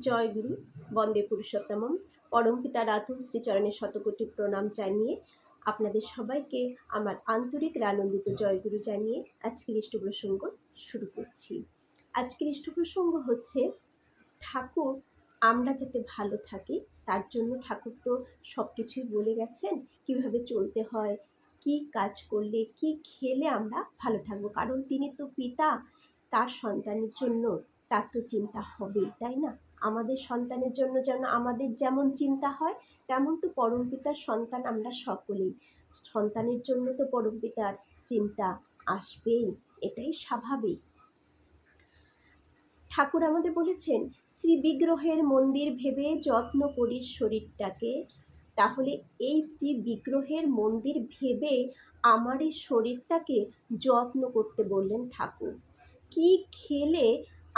জয় গুরু, বন্দে পুরুষোত্তমম। পরমপিতা রাতুল শ্রীচরণে শতকোটি প্রণাম জানিয়ে আপনাদের সবাইকে আমার আন্তরিক আনন্দিত জয়গুরু জানিয়ে আজকের ইষ্ট প্রসঙ্গ শুরু করছি। আজকের ইষ্ট প্রসঙ্গ হচ্ছে ঠাকুর আমরা যাতে ভালো থাকি তার জন্য ঠাকুর তো সব কিছুই বলে গেছেন, কিভাবে চলতে হয়, কি কাজ করলে, কি খেলে আমরা ভালো থাকবো। কারণ তিনি তো পিতা, তার সন্তানের জন্য তার তো চিন্তা হবেই, তাই না? আমাদের সন্তানের জন্য যেন আমাদের যেমন চিন্তা হয়, তেমন তো পরমপিতার সন্তান আমরা সকলেই। সন্তানের জন্য তো পরমপিতার চিন্তা আসবেই, এটাই স্বাভাবিক। ঠাকুর আমাদের বলেছেন, শ্রী বিগ্রহের মন্দির ভেবে যত্ন করিস শরীরটাকে। তাহলে এই শ্রী বিগ্রহের মন্দির ভেবে আমার এই শরীরটাকে যত্ন করতে বললেন ঠাকুর। কি খেলে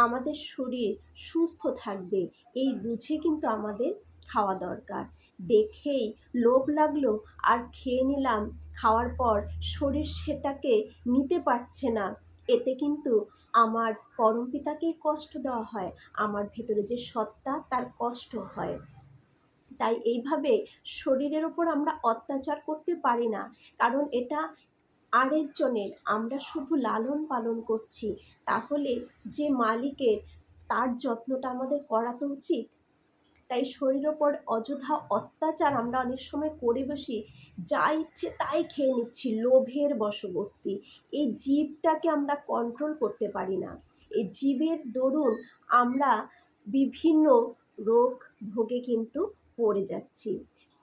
আমাদের শরীর সুস্থ থাকবে এই বুঝে কিন্তু আমাদের খাওয়া দরকার। দেখেই লোভ লাগলো আর খেয়ে নিলাম, খাওয়ার পর শরীর সেটাকে নিতে পারছে না, এতে কিন্তু আমার পরমপিতাকেই কষ্ট দেওয়া হয়, আমার ভেতরে যে সত্তা তার কষ্ট হয়। তাই এইভাবে শরীরের ওপর আমরা অত্যাচার করতে পারি না, কারণ এটা আরেকজনের, আমরা শুধু লালন পালন করছি। তাহলে যে মালিকের, তার যত্নটা আমাদের করা তো উচিত। তাই শরীরের ওপর অযথা অত্যাচার আমরা অনেক সময় করে বসি, যা ইচ্ছে তাই খেয়ে নিচ্ছি, লোভের বশবর্তী। এই জীবটাকে আমরা কন্ট্রোল করতে পারি না। এই জীবের দরুন আমরা বিভিন্ন রোগ ভোগে কিন্তু পড়ে যাচ্ছি।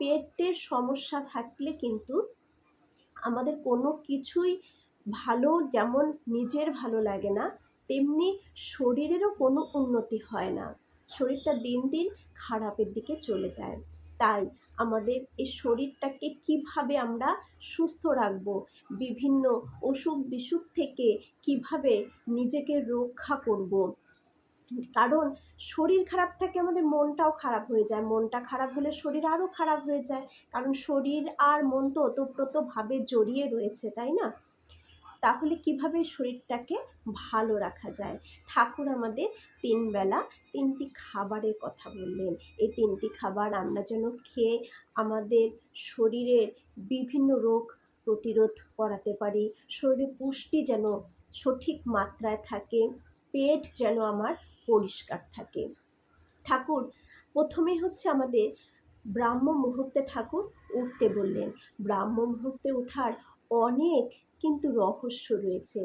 পেটের সমস্যা থাকলে কিন্তু আমাদের কোনো কিছুই ভালো, যেমন নিজের ভালো লাগে না, তেমনি শরীরেরও কোনো উন্নতি হয় না। শরীরটা দিন দিন খারাপের দিকে চলে যায়। তাই আমাদের এই শরীরটাকে কিভাবে আমরা সুস্থ রাখবো, বিভিন্ন অসুখ বিসুখ থেকে কিভাবে নিজেকে রক্ষা করব। কারণ শরীর খারাপ থাকে আমাদের মনটাও খারাপ হয়ে যায়, মনটা খারাপ হলে শরীর আরও খারাপ হয়ে যায়, কারণ শরীর আর মন তো ওতপ্রোতভাবে জড়িয়ে রয়েছে, তাই না? তাহলে কিভাবে শরীরটাকে ভালো রাখা যায়? ঠাকুর আমাদের 3 বেলা 3টি খাবারের কথা বললেন। এই 3টি খাবার আমরা যেন খেয়ে আমাদের শরীরের বিভিন্ন রোগ প্রতিরোধ করাতে পারি, শরীরে পুষ্টি যেন সঠিক মাত্রায় থাকে, পেট যেন আমার পরিষ্কার থাকে। ঠাকুর প্রথমেই হচ্ছে আমাদের ব্রাহ্ম মুহূর্তে ঠাকুর উঠতে বললেন। ব্রাহ্ম মুহূর্তে ওঠার অনেক কিন্তু রহস্য রয়েছে।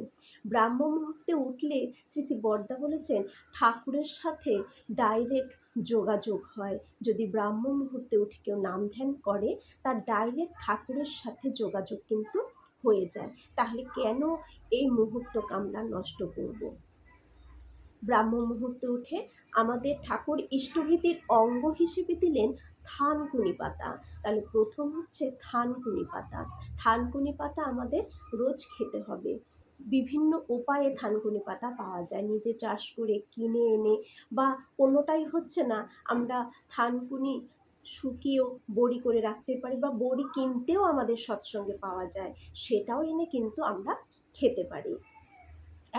ব্রাহ্ম মুহূর্তে উঠলে শ্রী শ্রী বড়দা বলেছেন ঠাকুরের সাথে ডাইরেক্ট যোগাযোগ হয়। যদি ব্রাহ্ম মুহূর্তে উঠে কেউ নাম ধ্যান করে, তার ডাইরেক্ট ঠাকুরের সাথে যোগাযোগ কিন্তু হয়ে যায়। তাহলে কেন এই মুহূর্তকে আমরা নষ্ট করব? ব্রাহ্ম মুহূর্তে উঠে আমাদের ঠাকুর ইষ্টভীতির অঙ্গ হিসেবে দিলেন থানকুনি পাতা। তাহলে প্রথম হচ্ছে থানকুনি পাতা। থানকুনি পাতা আমাদের রোজ খেতে হবে। বিভিন্ন উপায়ে থানকুনি পাতা পাওয়া যায়, নিজে চাষ করে, কিনে এনে, বা কোনোটাই হচ্ছে না, আমরা থানকুনি শুকিয়েও বড়ি করে রাখতে পারি, বা বড়ি কিনতেও আমাদের সৎসঙ্গে পাওয়া যায়, সেটাও এনে কিন্তু আমরা খেতে পারি।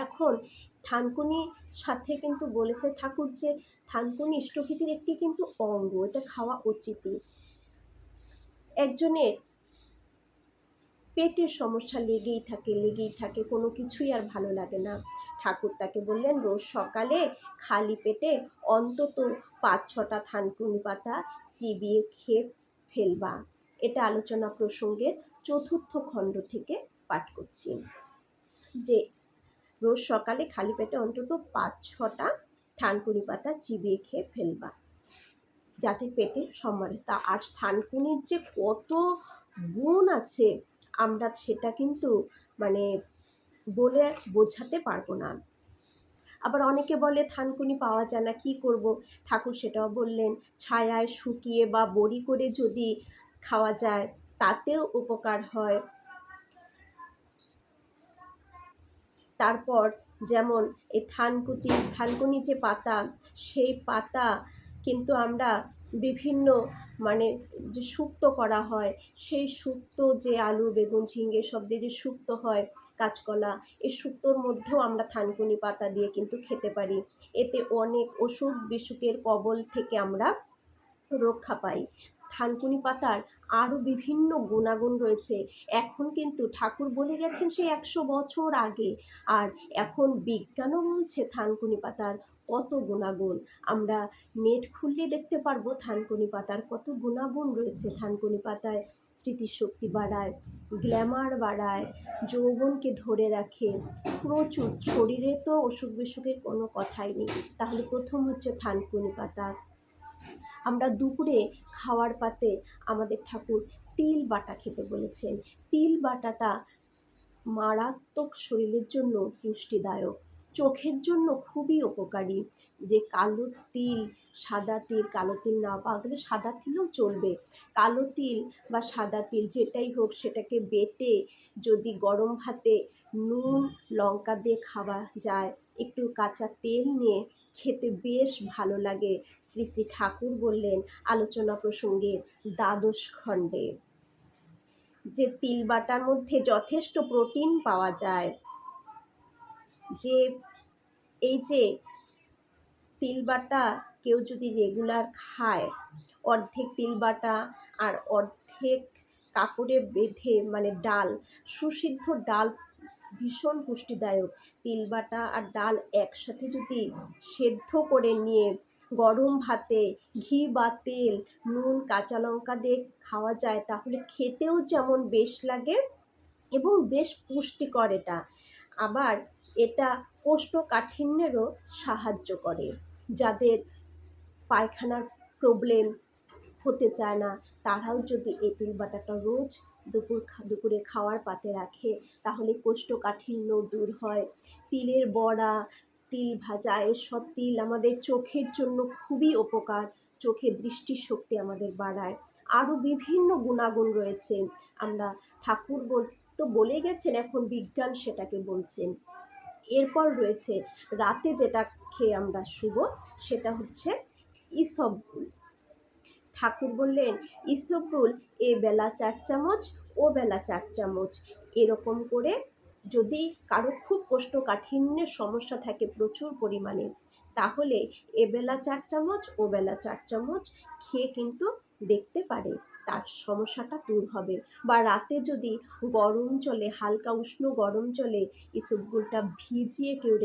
এখন থানকুনি সাথে কিন্তু বলেছে ঠাকুর যে থানকুনি ইষ্টভীতির একটি কিন্তু অঙ্গ, এটা খাওয়া উচিতই। একজনের পেটের সমস্যা লেগেই থাকে, কোনো কিছুই আর ভালো লাগে না। ঠাকুর তাকে বললেন রোজ সকালে খালি পেটে অন্তত 5-6টা থানকুনি পাতা চিবিয়ে খেয়ে ফেলবা। এটা আলোচনা প্রসঙ্গের 4র্থ খণ্ড থেকে পাঠ করছি, যে রোজ সকালে খালি পেটে অন্তত 5-6টা থানকুনি পাতা চিবিয়ে খেয়ে ফেলবা, যাতে পেটের সমস্যা। আর থানকুনির যে কত গুণ আছে আমরা সেটা কিন্তু মানে বলে বোঝাতে পারবো না। আবার অনেকে বলে থানকুনি পাওয়া যায় না, কি করব? ঠাকুর সেটাও বললেন, ছায়ায় শুকিয়ে বা বড়ি করে যদি খাওয়া যায় তাতেও উপকার হয়। তারপর যেমন এই থানকুনি যে পাতা, সেই পাতা কিন্তু আমরা বিভিন্ন মানে যে শুক্তো করা হয়, সেই শুক্তো যে আলু বেগুন ঝিঙে সব দিয়ে যে শুক্তো হয়, কাঁচকলা, এই শুক্তোর মধ্যেও আমরা থানকুনি পাতা দিয়ে কিন্তু খেতে পারি। এতে অনেক অসুখ বিসুখের কবল থেকে আমরা রক্ষা পাই। থানকুনি পাতার আরও বিভিন্ন গুণাগুণ রয়েছে। এখন কিন্তু ঠাকুর বলে গেছেন সেই 100 বছর আগে, আর এখন বিজ্ঞানও বলছে থানকুনি পাতার কত গুণাগুণ। আমরা নেট খুললে দেখতে পারবো থানকুনি পাতার কত গুণাগুণ রয়েছে। থানকুনি পাতায় স্মৃতিশক্তি বাড়ায়, গ্ল্যামার বাড়ায়, যৌবনকে ধরে রাখে, প্রচুর। শরীরে তো অসুখ বিসুখের কোনো কথাই নেই। তাহলে প্রথম হচ্ছে থানকুনি পাতা। আমরা দুপুরে খাওয়ার পাতে আমাদের ঠাকুর তিল বাটা খেতে বলেছেন। তিল বাটাটা মারাত্মক শরীরের জন্য পুষ্টিদায়ক, চোখের জন্য খুবই উপকারী। যে কালো তিল, সাদা তিল, কালো তিল না পাওয়া গেলে সাদা তিলও চলবে। কালো তিল বা সাদা তিল যেটাই হোক, সেটাকে বেটে যদি গরম ভাতে নুন লঙ্কা দিয়ে খাওয়া যায়, একটু কাঁচা তেল নিয়ে খেতে বেশ ভালো লাগে। শ্রী শ্রী ঠাকুর বললেন আলোচনা প্রসঙ্গে দ্বাদশ খণ্ডে যে তিল বাটার মধ্যে যথেষ্ট প্রোটিন পাওয়া যায়। যে এই যে তিল বাটা কেউ যদি রেগুলার খায়, অর্ধেক তিল বাটা আর অর্ধেক কাপড়ে বেঁধে মানে ডাল, সুসিদ্ধ ডাল ভীষণ পুষ্টিদায়ক। তিল বাটা আর ডাল একসাথে যদি সেদ্ধ করে নিয়ে গরম ভাতে ঘি বা তেল নুন কাঁচা লঙ্কা দিয়ে খাওয়া যায়, তাহলে খেতেও যেমন বেশ লাগে এবং বেশ পুষ্টিকর এটা। আবার এটা কোষ্ঠকাঠিন্যেরও সাহায্য করে। যাদের পায়খানার প্রবলেম হতে চায় না, তারাও যদি এই তিল বাটাটা রোজ দুপুরে খাওয়ার পাতে রাখে, তাহলে কোষ্ঠকাঠিন্য দূর হয়। তিলের বড়া, তিল ভাজা, এসব তিল আমাদের চোখের জন্য খুবই উপকার, চোখের দৃষ্টিশক্তি আমাদের বাড়ায়। আরও বিভিন্ন গুণাগুণ রয়েছে। আমরা ঠাকুর তো বলে গেছেন, এখন বিজ্ঞান সেটাকে বলছেন। এরপর রয়েছে রাতে যেটা খেয়ে আমরা শুব, সেটা হচ্ছে ইসবগুল। ঠাকুর বললেন ইসবগুল এ বেলা 4 চামচ, ও বেলা 4 চামচ, এরকম করে। যদি কারো খুব কোষ্ঠকাঠিন্যের সমস্যা থাকে প্রচুর পরিমাণে, তাহলে এবেলা 4 চামচ, ও বেলা 4 চামচ খেয়ে কিন্তু দেখতে পারে, তার সমস্যাটা দূর হবে। বা রাতে যদি গরম জলে, হালকা উষ্ণ গরম জলে ইসবগুলটা ভিজিয়ে কেউ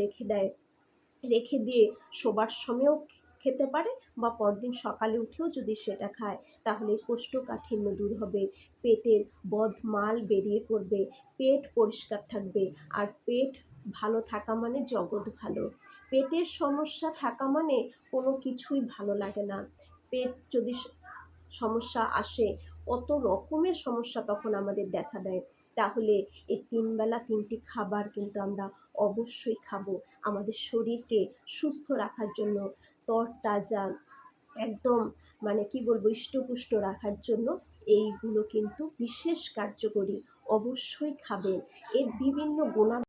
রেখে দিয়ে শোবার সময়ও খেতে পারে, বা পরদিন সকালে উঠেও যদি সেটা খায়, তাহলে কোষ্ঠকাঠিন্য দূর হবে, পেটের বদমাল বেরিয়ে পড়বে, পেট পরিষ্কার থাকবে। আর পেট ভালো থাকা মানে জগৎ ভালো। পেটের সমস্যা থাকা মানে কোনো কিছুই ভালো লাগে না। পেট যদি সমস্যা আসে, কত রকমের সমস্যা তখন আমাদের দেখা দেয়। তাহলে এই 3 বেলা 3টি খাবার কিন্তু আমরা অবশ্যই খাবো, আমাদের শরীরকে সুস্থ রাখার জন্য, তরতাজা একদম মানে কি বলবো, হৃষ্টপুষ্ট রাখার জন্য এইগুলো কিন্তু বিশেষ কার্যকরী। অবশ্যই খাবেন। এর বিভিন্ন গুণাগুণ